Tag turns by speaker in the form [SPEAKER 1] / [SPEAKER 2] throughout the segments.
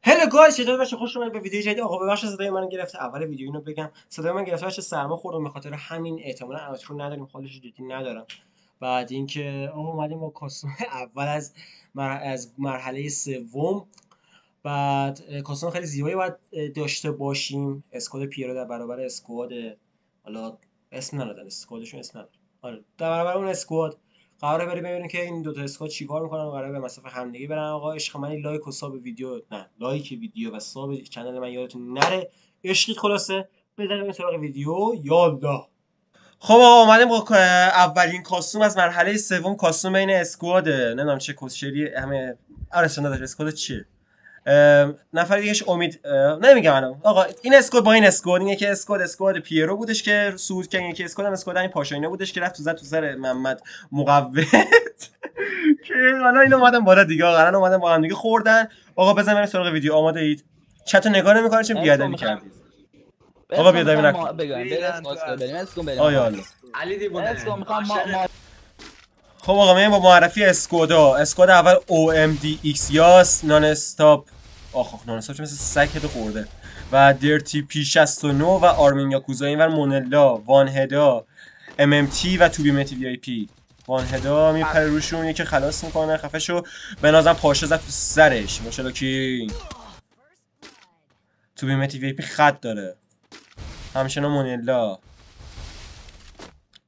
[SPEAKER 1] هلو گایز، چطور باشه؟ خوش اومدید به ویدیو جدید. آقا ببخشید صدای من گرفته. اول ویدیو اینو بگم صدای من گرفته باشه، سرما خوردم، به خاطر همین احتمالاً اوترو نداریم، خالص جدی ندارم. بعد اینکه آقا اومدیم با کاستوم اول از مرحله سوم. بعد کاستوم خیلی زیبایی باید داشته باشیم. اسکواد پیرو در برابر اسکواد، حالا اسم ندادن، اسکوادشون اسم نداره. آره، در برابر اون اسکواد قراره بریم ببینیم که این دو تا اسکواد چیکار میکنن. قراره به مسافه همدیگه برن. آقا عشق من لایک و ساب ویدیو، نه لایک ویدیو و ساب کانال من یادتون نره. عشقید. خلاصه بذاریم سراغ ویدیو. یالا. خب آقا اومدیم با اولین کاستوم از مرحله سوم. کاستوم این اسکواده. نمیدونم چه کسچری همه. آره نداره. اسکواد چیه؟ نفر دیگهش امید. نمیگم الان. آقا این اسکواد با این اسکواد، این یکی اسکواد پیرو بودش که صعود کرد، یکی اسکواد هم اسکواد همین پاشاینا بودش که رفت تو سر محمد مقوت که حالا اینا اومدن بالا دیگه. آقا اومدن با هم دیگه خوردن. آقا بزن بریم سراغ ویدیو. آماده اید؟ چتو نگاه نمی‌کنید چون بیادبی کردید. آقا بیادبی نکن. بریم. آیا
[SPEAKER 2] علی دیوونه.
[SPEAKER 1] خب آقا میایم با معرفی اسکودا. اسکواد اول OMD یاس، نان استاپ. آخ نان استاپ چه مثل سگ هدو خورده. و درتی P69 و آرمین یاکوزا. اینور مونلا، وان هدا، MMT و توبیمتی VIP. وان هدا میپره روشون، یکی خلاص میکنه. خفه شو. به نظرم پاشه زد تو سرش. ماشاءالله کی توبیمتی VIP خط داره. همچنان مونلا،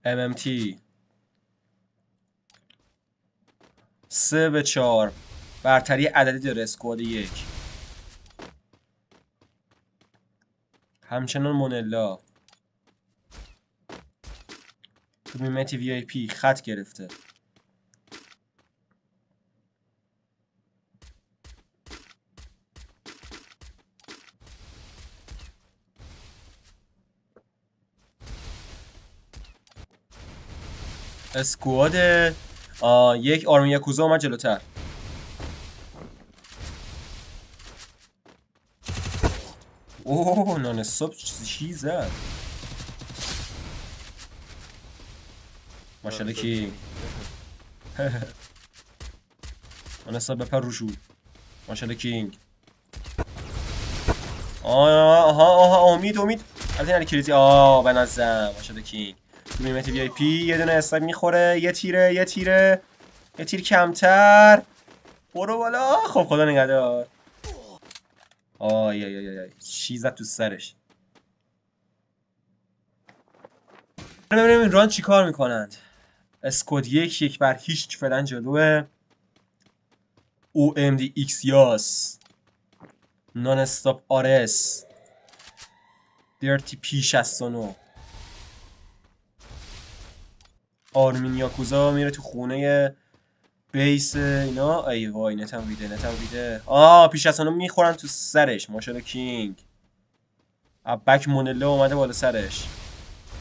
[SPEAKER 1] MMT 3-4 برتری عددی داره اسکواد 1. همچنان مونلا توبیمتی VIP خط گرفته. اسکواد یک آرمین یاکوزا اومد جلوتر. اوه نان استاپ چی زد؟ ماشاءالله کی نان استاپ بپر روشو. ماشاءالله کینگ. آها امید از این علی کریزی. به نظرم ماشاءالله کینگ. توبیمتی VIP یه دونه استاپ میخوره. یه تیر کمتر. برو بالا. خب خدا نگهدار. آی چی زد تو سرش. ببینیم این ران چی کار میکنند. اسکود یک بر هیچ فعلا جلوه. OMD یاس، نان استاپ آرس، درتی P69، آرمین یاکوزا میره تو خونه بیس اینا. ای وای نتم ویده. P69 میخورن تو سرش. ماشاءالله کینگ. بک مونلا اومده بالا سرش.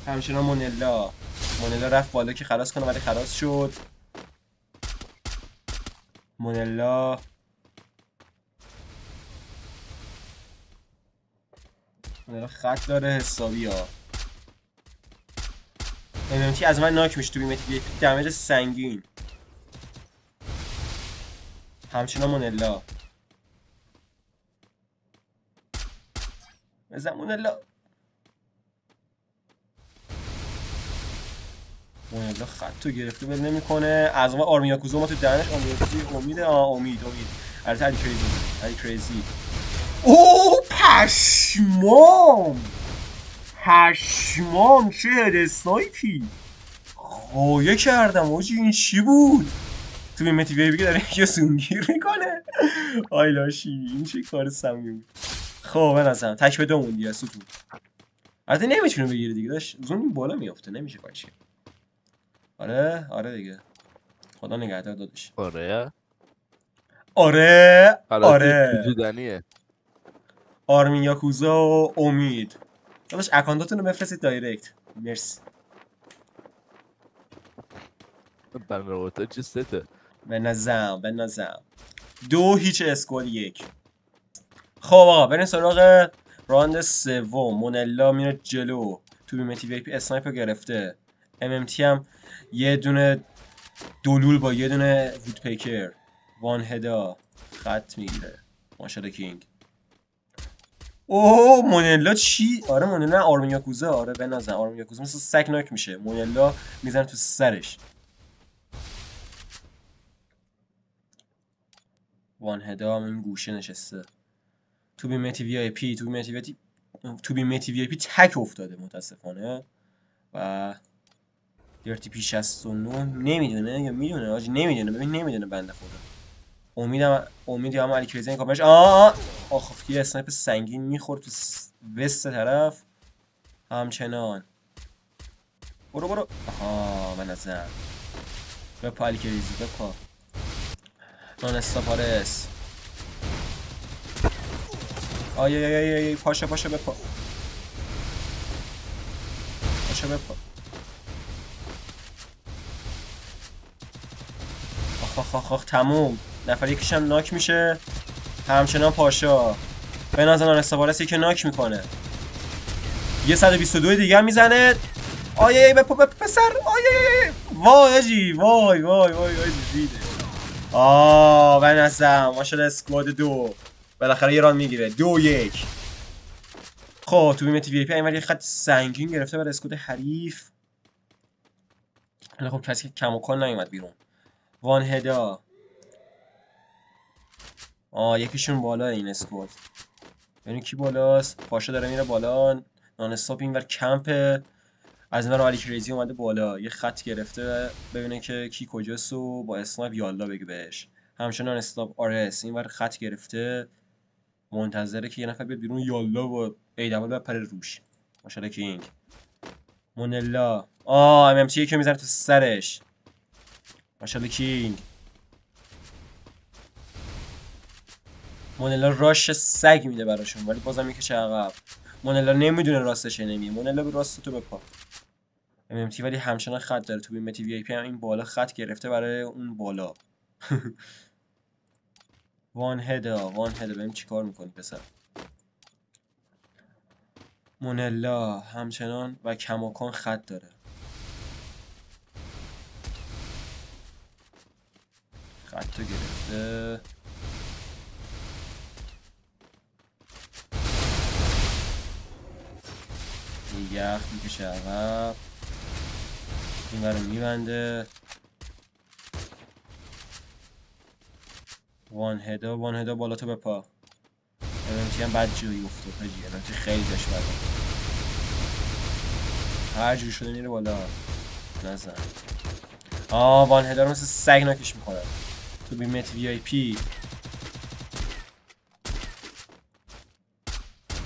[SPEAKER 1] همچنان مونلا رفت بالا که خلاص کنه ولی خلاص شد. مونلا خط داره حسابی ها. MMT از من ناک میشه. توبیمتی VIP دمیج سنگین. همچنان مونلا بزن. مونلا خطو گرفته بل نمیکنه. از ما آرمین یاکوزا ما تو دهنش. امید البته علی کریزی. اوه پشمام چه هد اسنایپی خواهیه کردم آجی. این چی بود؟ تو بیمتی بیبی که داره یکی سونگیر میکنه. آی لاشی این چه کار سمی بود. خب به نظرم تک به 2 موندی از ستون. البته نمیتونه بگیره دیگه. داشت زون این بالا میافته. نمیشه کارش کرد. آره دیگه. خدا نگهدار داداش. آره
[SPEAKER 3] وجودانیه.
[SPEAKER 1] آرمین یاکوزا و امید داداش اکانتاتون رو بفرستید دایرکت. مرسی.
[SPEAKER 3] بنروتا چه سته؟
[SPEAKER 1] به نظرم 2-0 اسکواد 1. خب آقا بریم سراغ راند سوم. مونلا میره جلو. توبیمتی VIP اسنایپر گرفته. MMT هم یه دونه دولول با یه دونه وودپیکر. وان هدا خط میگیره. ماشاءالله کینگ. اوه مونلا چی؟ آره مونلا آرمین یاکوزا. آره بنازن آرمین یاکوزا مثل سگ ناک میشه. مونلا میزنه تو سرش. وان هدا هم این گوشه نشسته. تو بی متی وی آی پی تک افتاده متاسفانه. و دیرتی پی 69 نمیدونه یا میدونه آجی نمیدونه. ببین نمیدونه بنده خدا. امید یا هم علی کریزی این کامش آخ یه اسنایپ سنگین میخورد تو وست طرف. همچنان برو آها من ازم بپا علی کریزی بپا نان استاپارس. آی پاشا بپا پاشا بپا. آخ تموم. نفر یکیشم ناک میشه. همچنان پاشا به نظر نان استاپارسی که ناک میکنه. یه 122 دیگه هم میزنه. آی بپا پسر. آی وای آجی وای ریده. به نظرم ماشاءالله اسکواد 2 بالاخره یه ران میگیره. 2-1. خب تو بیمتی وی ای پی اینور یه خط سنگین گرفته برای اسکواد حریف. خب کسی که کماکان نیومد بیرون. وان هدا یکیشون بالا این اسکواد. ببین کی بالاست. پاشا داره میره بالا. نان استاپ اینور کمپه. از اینور علی کریزی اومده بالا. یه خط گرفته ببینه که کی کجاست و با اسنایپ یالا بگه بهش. همچنان استاپ آرس اینور خط گرفته. منتظره که یه نفر بیاد بیرون یالا با ای دبل بپره روش. ماشاءالله کینگ. مونلا ام ام تی که میزنه تو سرش. ماشاءالله کینگ. مونلا راش سگ میده براشون ولی بازم میکشه عقب. مونلا نمیدونه راستش نمیه. مونلا به راست تو بپا. ام ام تی ولی همچنان خط داره. تو بیمتی وی ای پی هم این بالا خط گرفته برای اون بالا. وان هدا ببین چیکار میکنی پسر. مونلا همچنان و کماکان خط داره. خط رو گرفته. یخ میکشه عقب. این برو میبنده. وان هدا بالا تو بپا. امنتی هم بد جایی افتاد هجی. امنتی خیلی داشت بده. هر جوری شده میره بالا. نزن. وان هدا رو مثل سگ ناکش میکنه. تو بیمت وی آی پی.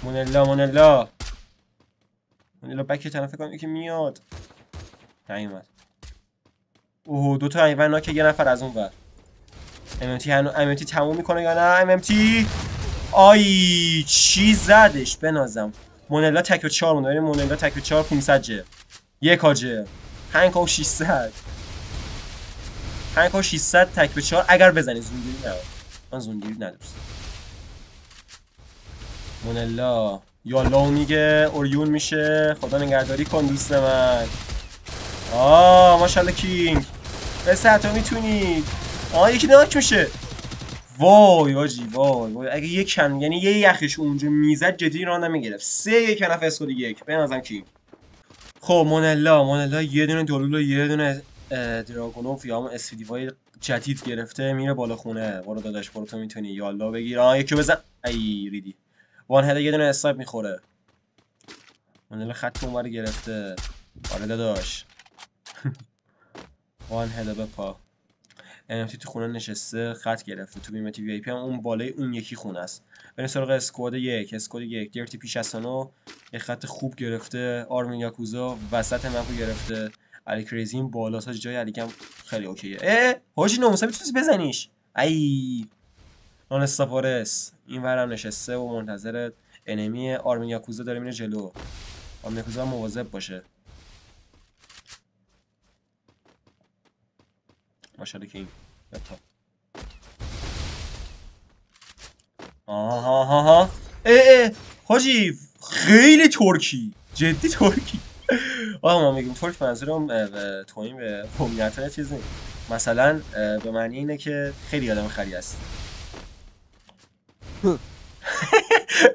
[SPEAKER 1] مونلا بکی طرف فکر کنم یکی میاد. نیومد. اوه دوتا ایون ناکه یه نفر از اون ور. امنتی تموم میکنه یا نه. امنتی چی زدش بنازم. مونلا تک و 4 مونده. مونلا تک و 4 500 جه. یک آجه 5 و 600 5 و 600 تک به 4 اگر بزنی. زونگیری نه. من زونگیری ندارم. مونلا یالا میگه اوریون میشه. خدا نگهداری کن دوست من. ماشاءالله کینگ. بسه تو میتونی. یکی ناک میشه. وای آجی وای اگه یک کم یعنی یه یخش اونجا میزد جدی راه نمیگرفت. 3-1 نفر اسکود 1 به نظرم کینگ. خب مونلا یه دونه دلول و یه دونه دراگونوف یا همون اس وای جدید گرفته. میره بالا خونه. برو داداش برو تو میتونی یالا بگیر. یکی بزن. ای ریدی. وان هدا یه دونه اسنایپ میخوره. مونلا خط اونور گرفته. آره داداش. وان هدا بپا. NFT تو خونه نشسته خط گرفته. تو بیمتی وی آی پی هم اون بالای اون یکی خونه است. بریم سراغ اسکواد 1. دیرتی پی 69 یه خط خوب گرفته. آرمین یاکوزا وسط مپو گرفته. علی کریزی این بالا تا جای علی کم خیلی اوکیه. حاجی ناموسا میتونی بزنیش. ای نان استاپارس این ورم نشسته و منتظر انمی. آرمین یاکوزا داره میره جلو. آرمین یاکوزا مواظب باشه. ماشاءالله که این بتا. حاجی خیلی ترکی جدی ترکی. ما میگیم ترک منظورم توهین به قومیت چیز نیست. مثلا به معنی اینه که خیلی آدم خری است.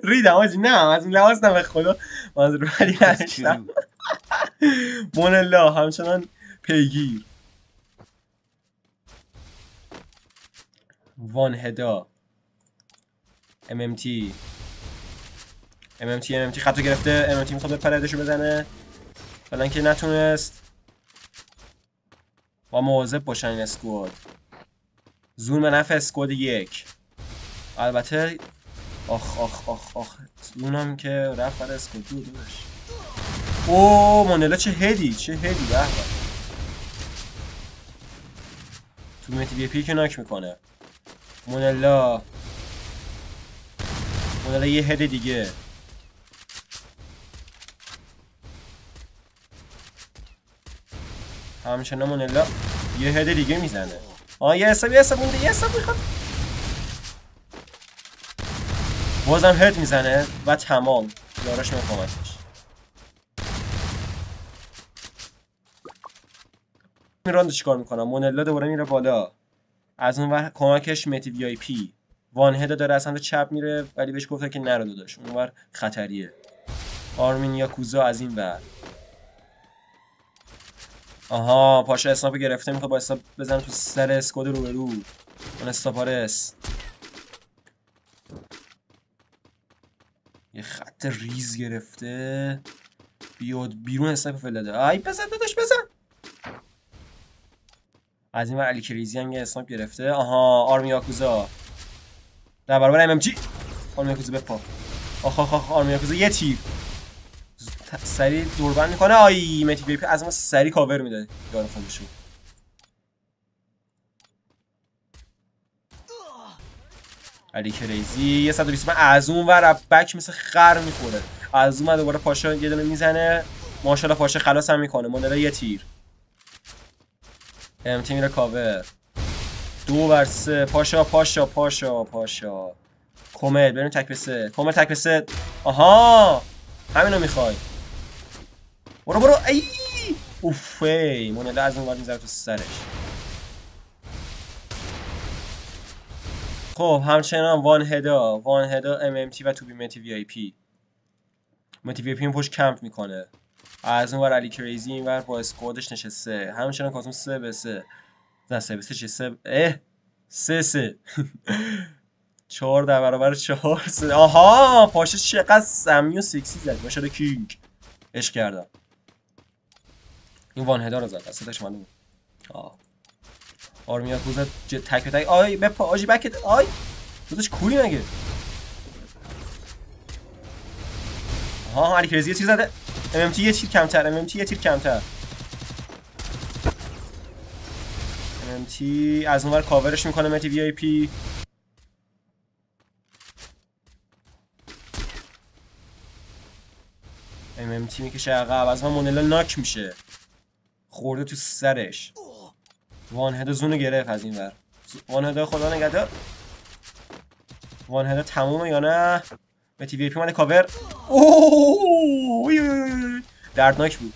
[SPEAKER 1] ریدم آجی. نه از اون لحاظ نه به خدا منظور بدی نداشتم. مونلا همچنان پیگیر. وان هدا MMT خطو گرفته. MMT میخواد بپره ادشو بزنه فعلا که نتونست. با مواظب باشن این اسکواد. زون به نفع اسکواد یک. البته آخ زونم که رفت برای اسکواد دو داشت. اوه مونلا چه هدی به به. تو میتی بی پی که ناک میکنه. مونلا یه هد دیگه. همچنان مونلا یه هد دیگه میزنه. یه حساب مونده. یه حساب میخواد بازم هد میزنه و تمام. یاراش میکمتش. این راند چیکار میکنم؟ مونلا دوباره میره بالا. از اون ور کمکش متی وی آی پی. وان هدا داره از سمت چپ میره ولی بهش گفتن که نرو داداش اون ور خطریه. آرمین یاکوزا از این ور. آها پاشا اسناپ گرفته میخواد با اسناپ بزنه تو سر اسکواد روبرو. اون استاپارس یه خط ریز گرفته. بیاد بیرون اسناپ فلده. آی بزن داداش بزن. از این ور علی کریزی هم یه اسناپ گرفته. آها آرمین یاکوزا در برابر ام ام جی. آرمین یاکوزا بپا. آخ آرمین یاکوزا یه تیر سریع دوربند میکنه. آی متی بی پی از ما سریع کاور میده یار خودشو. علی کریزی یه 120 از اون ور بک مثل خر میخوره. از اون ور دوباره پاشا یه دونه میزنه. ماشاءالله پاشا خلاص هم میکنه. مونلا یه تیر. ام تی میره کاور. 2 بر 3 پاشا کومل بریم تک به 3. کومل تک به 3. آها همینو میخوای. برو ای اوفی. مونلا از اون ور میذاره تو سرش. خب همچنان وان هدا MMT و توبی متی وی آی پی. متی وی آی پی این پشت کمپ میکنه. از اون ور علی کریزی این ور با اسکوادش نشسته. همچنان کاسم 3 به 3. نه 3 به 3 چه 3 4 در برابر 4 3. آها پاشه چقدر سمی و سکسی زد. ماشاءالله کینگ. عشق کردم. این وان هدا رو زد. اصلاش معلومه. آرمیا کوزا تک به تک. آی بپا آجی بکت. آی داداش کوری مگه. علی کریزی یه تیر زده. MMT یه تیر کمتر. MMT از اونور کاورش میکنه متی وی آی پی. MMT میکشه عقب. از اون مونلا ناک میشه. خورده تو سرش. وان هدا زونو گرفت از این ور. وان هدا خدا نگهدار. وان هدا تمومه یا نه؟ متی وی پی اومده کاور. دردناک بود.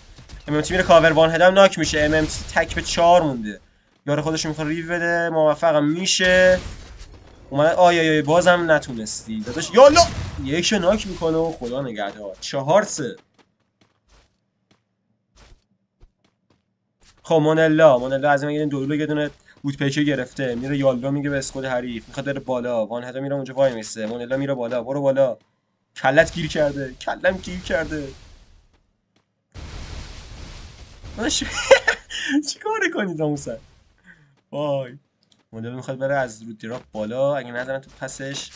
[SPEAKER 1] MMT میره کاور. وان هدا هم ناک میشه. MMT تک به 4 مونده. یار خودش میخواد ریو بده. موفقم میشه. اومده. آی بازم نتونستی داداش. یالا یک ناک میکنه و خدا نگهدار. 4-3. خب مونلا از این یه دورولو یه دونه بوت پیکر گرفته. میره یالا میگه به اسکواد حریف. میخواد بره بالا. وان هدا میره اونجا وای میسته. مونلا میره بالا. برو بالا. کلت گیر کرده. کلم گیر کرده. باش چیکار کنید ناموسن. وای مونلا میخواد بره از رو دراپ بالا. اگه نزنن تو پسش.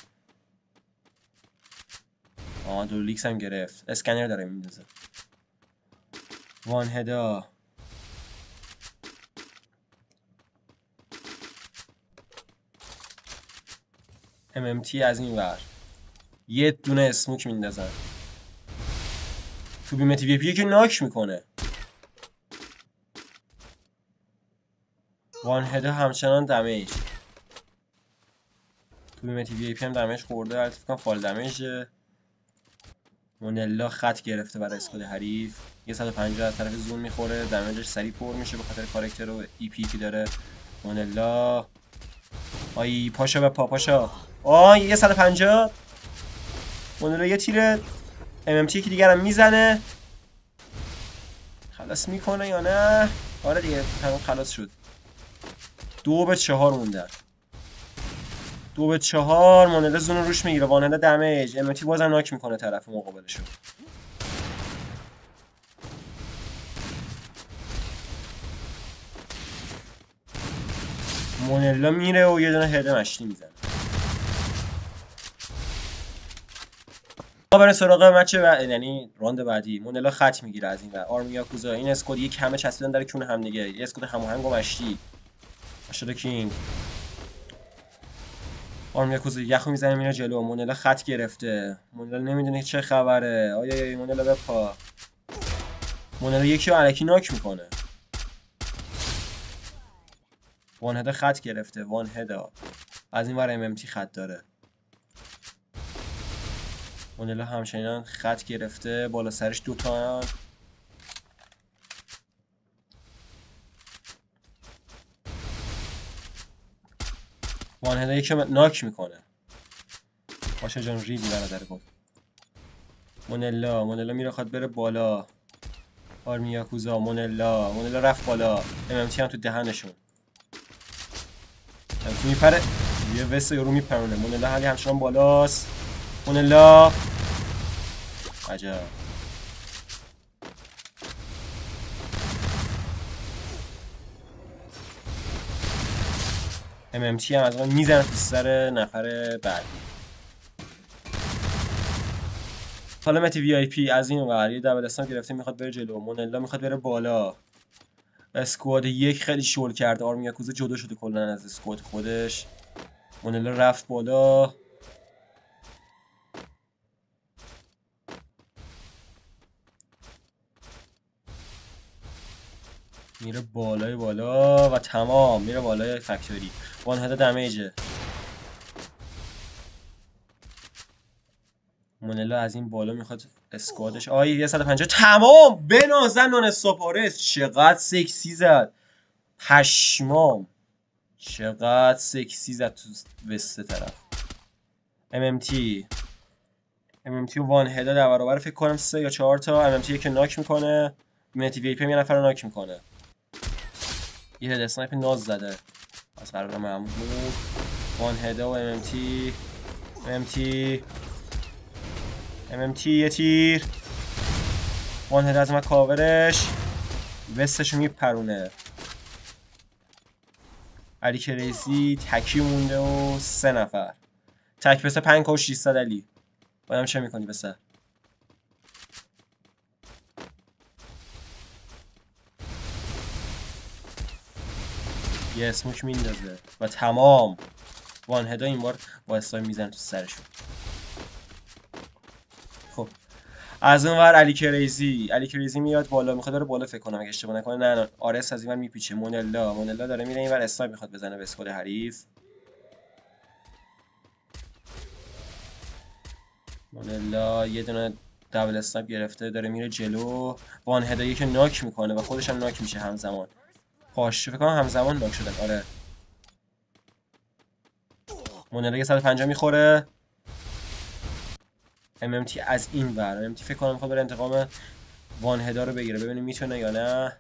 [SPEAKER 1] دولیکس هم گرفت. اسکنر داره میندازه. وان هدا MMT از این ور یه دونه اسموک میندازن. تو بیمتی وی پی که ناک میکنه. وان هدا همچنان دمیج. تو بیمتی وی پی هم دمیج خورده. البته فکر کنم فال دمیجه. مونلا خط گرفته برای اسکواد حریف. یه 150 از طرف زون میخوره. دمیجش سریع پر میشه به خاطر کاراکتر و ای پی که داره. مونلا آی پاشا به پا پاشا. یه 150 مونلا یه تیر MMT که دیگرم میزنه. خلاص میکنه یا نه؟ آره دیگه تمام خلاص شد. 2-4 موندن. 2-4 مونلا زون روش میگیره. وانهده دمیج. MMT بازم ناک میکنه طرف مقابلشو. مونلا میره و یه دونه هده مشتی میزنه. ما بریم سراغ مچ یعنی راند بعدی. مونلا خط میگیره از این ور. آرمی یاکوزا این اسکواد یک همه چسبیدن در کون هم دیگه. یه اسکواد هماهنگ و مشتی. ماشاءالله کینگ. آرمی یاکوزا یخو میزنه میره جلو. مونلا خط گرفته. مونلا نمیدونه چه خبره. آیا مونلا بپا. مونلا یکی رو الکی ناک میکنه. وان هد خط گرفته. وان هدا از این ور MMT خط داره. مونلا همچنان خط گرفته. بالا سرش دوتا هم. وان هدا یکی ناک میکنه. باشه جان ریدی برادر گفت. مونلا میره خواد بره بالا. آرمی یاکوزا مونلا رفت بالا. MMT هم تو دهنشون. MMT میپره. یه وست یارو میپرونه. مونلا حالی همچنان بالاست. مونلا عجب. MMT هم از اون میزنه تو سر نفر بعدی. حالا متی VIP از این ور یه دبل استان گرفته میخواد بره جلو. مونلا میخواد بره بالا. اسکواد یک خیلی شل کرده. آرمی یاکوزا جدا شده کلا از اسکواد خودش. مونلا رفت بالا. میره بالای بالا و تمام میره بالای فکتوری. وان هد دمیجه. مونلا از این بالا میخواد اسکوادش یه 150 تمام بنازن نان ساپارس. چقدر سکسی زد. پشمام چقدر سکسی زد تو وسط طرف. MMT و وان هدا در برابر فکر کنم 3 یا 4 تا. MMT که ناک میکنه. متی VIP یه نفر رو ناک میکنه. یه هد اسنایپ ناز زده از قرار معمول. وان هدا و MMT یه تیر. وان هدا از من کاورش. وستشو میپرونه. علی کریزی تکی مونده و 3 نفر. تک بسه 5 و 600 علی. باید چه میکنی بسه؟ یه اسموک میندازه و تمام. وان هدا این بار با اسلایم میزنه تو سرشون. خب از اون ور علی کریزی میاد بالا. میخواد بره بالا فکر کنم اگه اشتباه نکنه. نه آرس از این ور میپیچه. مونلا داره میره این ور اسنایپ میخواد بزنه به اسکواد حریف. مونلا یه دونه دبل اسنایپ گرفته داره میره جلو. وان هدا یکی ناک میکنه و خودش هم ناک میشه همزمان. پاش فکر کنم همزمان ناک شدن. آره مونلا یه 150 میخوره. MMT از این ور. MMT فکر کنم میخواد بره انتقام وان هدا رو بگیره. ببینیم میتونه یا نه.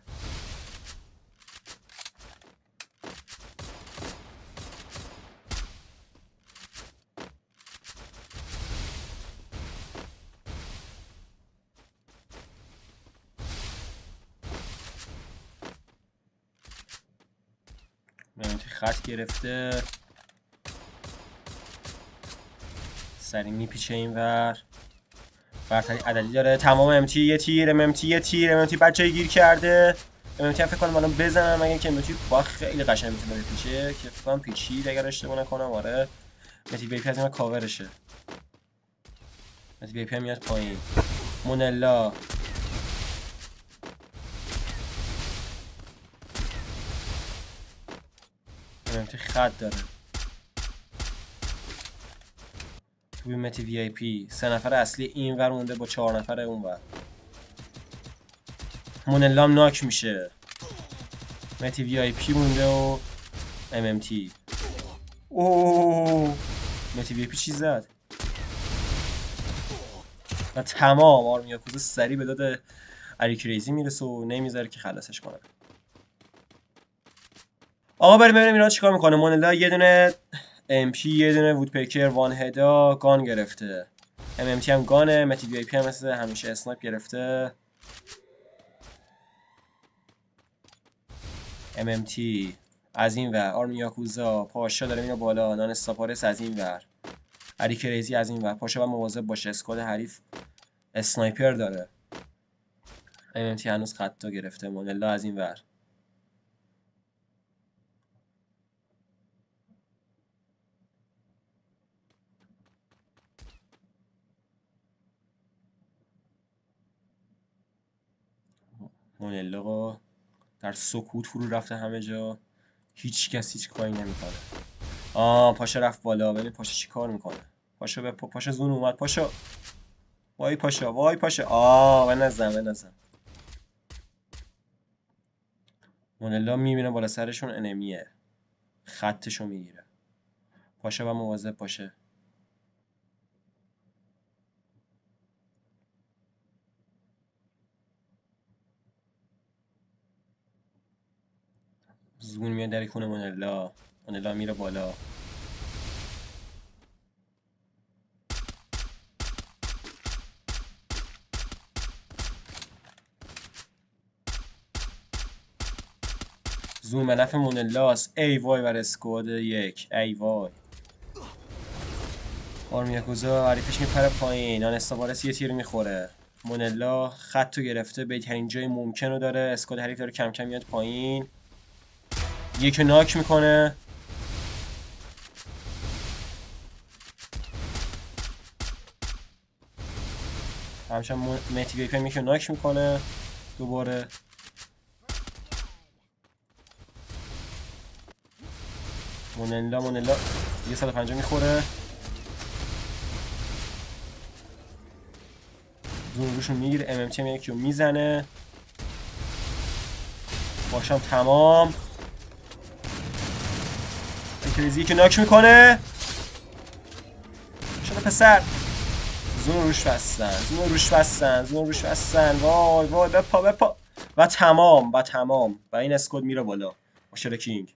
[SPEAKER 1] MMT خط گرفته. سری میپیچه این ور. برتری عددی داره. تمام MMT یه تیر. MMT بچه گیر کرده. MMT هم فکر کنم الان بزنم مگه که MMT با خیلی قشنگ میتونه بپیچه که فکر کنم پیچید اگر اشتباه نکنم. آره متی VIP از این کاورشه. متی VIP هم میاد پایین. مونلا MMT خط داره. توی متی VIP 3 نفر اصلی این ور مونده با 4 نفر اون ور. مونلا هم ناک میشه. متی VIP مونده و MMT. اوه متی VIP چی زد؟ و تمام. آرمی یاکوزا سریع به داد علی کریزی میرسه و نمیذاره که خلاصش کنه. آقا بریم ببینیم اینا چیکار میکنه. مونلا یه دونه ام پی، یه دونه وودپیکر، وان هدا، گان گرفته. ام تی هم گانه. متی وی آی پی هم مثل همیشه اسنایپ گرفته. ام تی از این ور، آرمی یاکوزا، پاشا داره میره بالا، نان استاپارس از این ور، علی کریزی از این ور. پاشا و مواظب باشه، اسکواد حریف اسنایپر داره. ام تی هنوز خطا گرفته. مونلا از این ور. مونلا در سکوت فرو رفته همه جا. هیچ کس هیچ کاری نمیکنه. پاشا رفت بالا. ببین پاشا چی کار میکنه. پاشا به پاشا زون اومد. پاشا وای پاشا وای پاشا. بنزن. مونلا میبینه بالا سرشون انمیه. خطشو میگیره. پاشا و مواظب باشه. زون میاد در خونه مونلا. مونلا میره بالا. زون به نفع مونلاست. ای وای بر اسکواد یک. ای وای. آرمی یاکوزا حریفش میپره پایین. نان استاپارس یه تیر میخوره. مونلا خطو گرفته. بهترین جای ممکن رو داره. اسکواد حریف داره کم کم میاد پایین. یکی ناک میکنه. همچنان مهدی ویپر میشه ناک میکنه دوباره. مونلا یه 150 میخوره. زون روشون میگیره. ام تی یکی رو میزنه. باشم تمام. کریزی که ناک میکنه. شده پسر. زون روش بستن. وای بپا. و تمام. و این اسکواد میره بالا. ماشاءالله کینگ.